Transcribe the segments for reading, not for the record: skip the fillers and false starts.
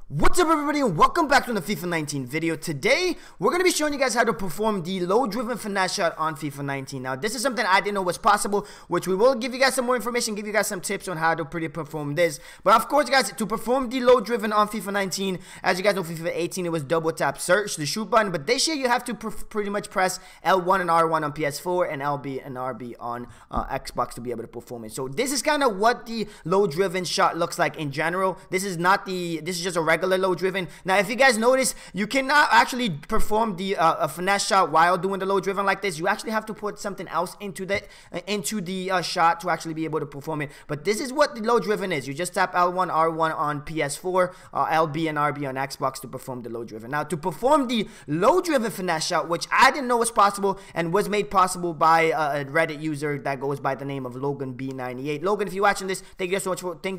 What's up everybody and welcome back to the FIFA 19 video. Today we're going to be showing you guys how to perform the low driven finesse shot on FIFA 19. Now this is something I didn't know was possible, which we will give you guys some more information, give you guys some tips on how to perform this. But of course guys, to perform the low driven on FIFA 19, as you guys know, FIFA 18 it was double tap search, the shoot button, but this year you have to pretty much press L1 and R1 on PS4 and LB and RB on Xbox to be able to perform it. So this is kind of what the low driven shot looks like in general. This is just a regular low driven. Now if you guys notice, you cannot actually perform the finesse shot while doing the low driven like this. You actually have to put something else into the shot to actually be able to perform it. But this is what the low driven is. You just tap L1 R1 on PS4, LB and RB on Xbox to perform the low driven. Now to perform the low driven finesse shot, which I didn't know was possible and was made possible by a Reddit user that goes by the name of Logan B98. Logan, if you're watching this, thank you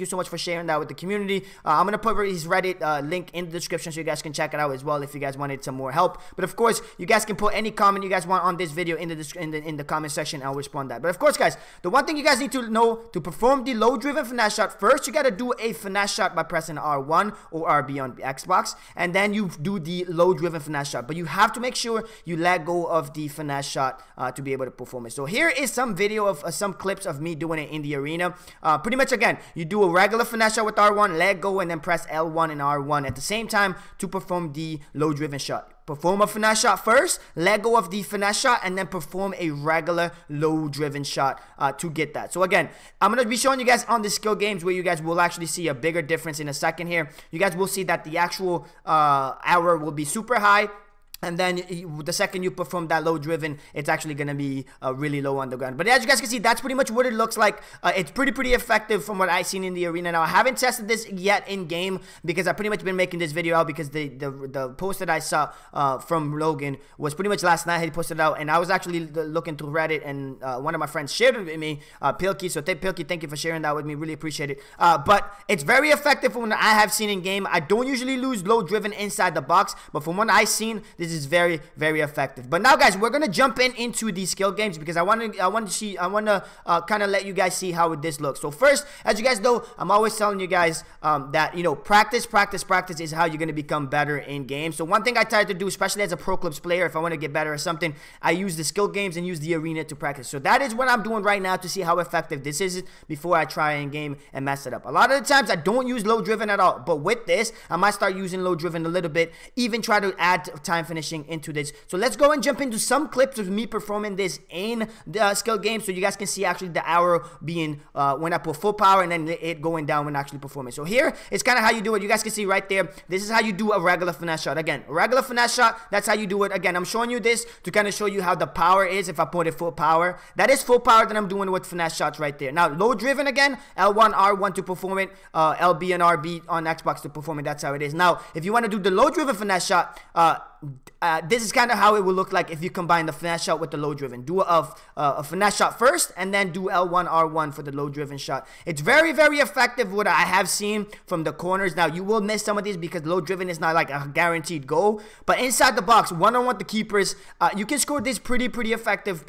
so much for sharing that with the community. I'm gonna put his Reddit link in the description so you guys can check it out as well if you guys wanted some more help. But of course, you guys can put any comment you guys want on this video in the comment section. I'll respond to that. But of course, guys, the one thing you guys need to know to perform the low driven finesse shot, first you gotta do a finesse shot by pressing R1 or RB on Xbox, and then you do the low driven finesse shot. But you have to make sure you let go of the finesse shot to be able to perform it. So here is some video of some clips of me doing it in the arena. Pretty much again, you do a regular finesse shot with R1, let go, and then press L1 and R1 at the same time to perform the low driven shot. Perform a finesse shot first, let go of the finesse shot, and then perform a regular low driven shot to get that. So again, I'm going to be showing you guys on the skill games where you guys will actually see a bigger difference in a second here. You guys will see that the actual error will be super high. And then the second you perform that low driven, it's actually going to be really low on the ground. But as you guys can see, that's pretty much what it looks like. It's pretty effective from what I've seen in the arena. Now, I haven't tested this yet in game because I've pretty much been making this video out because the post that I saw from Logan was pretty much last night. He posted it out, and I was actually looking through Reddit, and one of my friends shared it with me, Pilkey. So Pilkey, thank you for sharing that with me. Really appreciate it. But it's very effective from what I have seen in game. I don't usually lose low driven inside the box, but from what I've seen, this is very effective. But now guys, we're gonna jump into the skill games because I want to kind of let you guys see how this looks. So first, as you guys know, I'm always telling you guys that, you know, practice is how you're gonna become better in games. So one thing I try to do, especially as a pro clubs player, if I want to get better at something, I use the skill games and use the arena to practice. So that is what I'm doing right now to see how effective this is before I try in game and mess it up. A lot of the times I don't use low driven at all, but with this I might start using low driven a little bit, even try to add time finishing into this. So let's go and jump into some clips of me performing this in the skill game so you guys can see actually the arrow being when I put full power and then it going down when actually performing. So here is kind of how you do it. You guys can see right there, this is how you do a regular finesse shot. Again, a regular finesse shot, that's how you do it. Again, I'm showing you this to kind of show you how the power is if I put it full power. That is full power that I'm doing with finesse shots right there. Now low driven, again, L1 R1 to perform it, LB and RB on Xbox to perform it. That's how it is. Now if you want to do the low driven finesse shot, this is kind of how it will look like if you combine the finesse shot with the low driven. Do a finesse shot first and then do L1 R1 for the low driven shot. It's very effective what I have seen from the corners. Now you will miss some of these because low driven is not like a guaranteed goal, but inside the box, one-on-one with the keepers, you can score this pretty effective,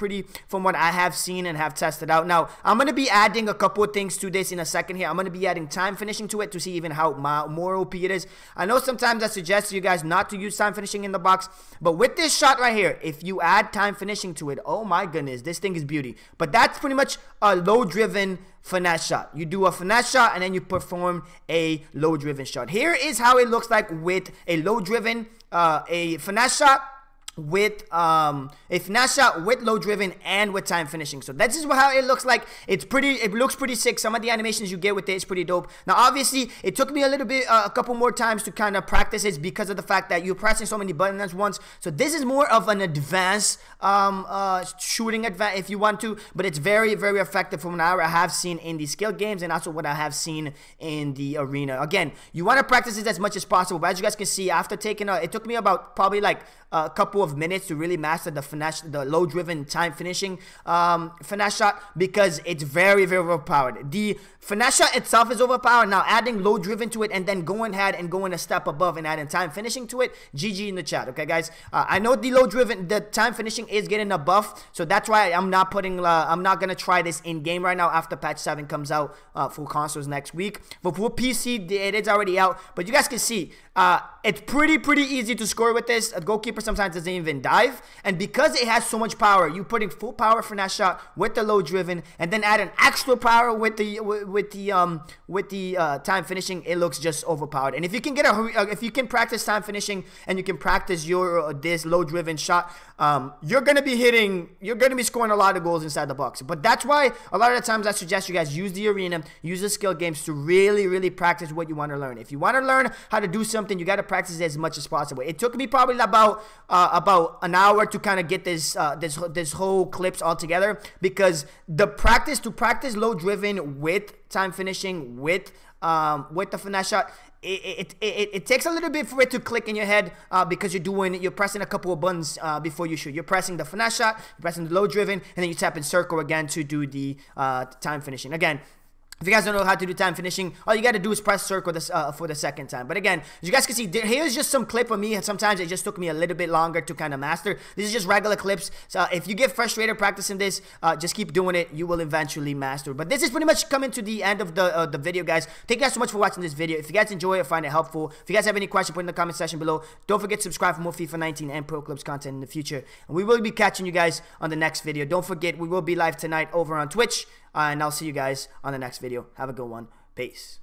from what I have seen and have tested out. Now I'm going to be adding a couple of things to this in a second here. I'm going to be adding time finishing to it to see even how more OP it is. I know sometimes I suggest you guys not to use time finishing in the box, but with this shot right here, if you add time finishing to it, oh my goodness, this thing is beauty. But that's pretty much a low driven finesse shot. You do a finesse shot and then you perform a low driven shot. Here is how it looks like with a low driven, a finesse shot with a finesse shot with low driven and with time finishing. So that's just how it looks like. It looks pretty sick. Some of the animations you get with it is pretty dope. Now obviously it took me a little bit a couple more times to kind of practice it because of the fact that you're pressing so many buttons at once. So this is more of an advanced shooting if you want to, but it's very effective from what I have seen in the skill games and also what I have seen in the arena. Again, you want to practice it as much as possible, but as you guys can see, after taking it took me about probably like a couple of of minutes to really master the low-driven time finishing finesse shot, because it's very, very overpowered. The finesse shot itself is overpowered. Now, adding low-driven to it and then going ahead and going a step above and adding time finishing to it, GG in the chat, okay, guys? I know the time finishing is getting a buff, so that's why I'm not gonna try this in game right now after patch 7 comes out for consoles next week. For PC, it is already out, but you guys can see it's pretty easy to score with this. A goalkeeper sometimes doesn't even dive, and because it has so much power, you putting full power finesse shot with the low driven, and then add an extra power with the time finishing. It looks just overpowered. And if you can if you can practice time finishing and you can practice your this low driven shot, you're gonna be scoring a lot of goals inside the box. But that's why a lot of the times I suggest you guys use the arena, use the skill games to really practice what you want to learn. If you want to learn how to do something, you got to practice it as much as possible. It took me probably about an hour to kind of get this whole clips all together, because to practice low driven with time finishing with the finesse shot, it takes a little bit for it to click in your head, because you're pressing a couple of buttons before you shoot. You're pressing the finesse shot, you're pressing the low driven, and then you tap in circle again to do the time finishing. Again, if you guys don't know how to do time finishing, all you got to do is press circle for the second time. But again, as you guys can see, here's just some clip of me, and sometimes it just took me a little bit longer to kind of master. This is just regular clips. So if you get frustrated practicing this, just keep doing it. You will eventually master. But this is pretty much coming to the end of the video, guys. Thank you guys so much for watching this video. If you guys enjoy it, find it helpful, if you guys have any questions, put in the comment section below. Don't forget to subscribe for more FIFA 19 and Pro Clubs content in the future. And we will be catching you guys on the next video. Don't forget, we will be live tonight over on Twitch. And I'll see you guys on the next video. Have a good one. Peace.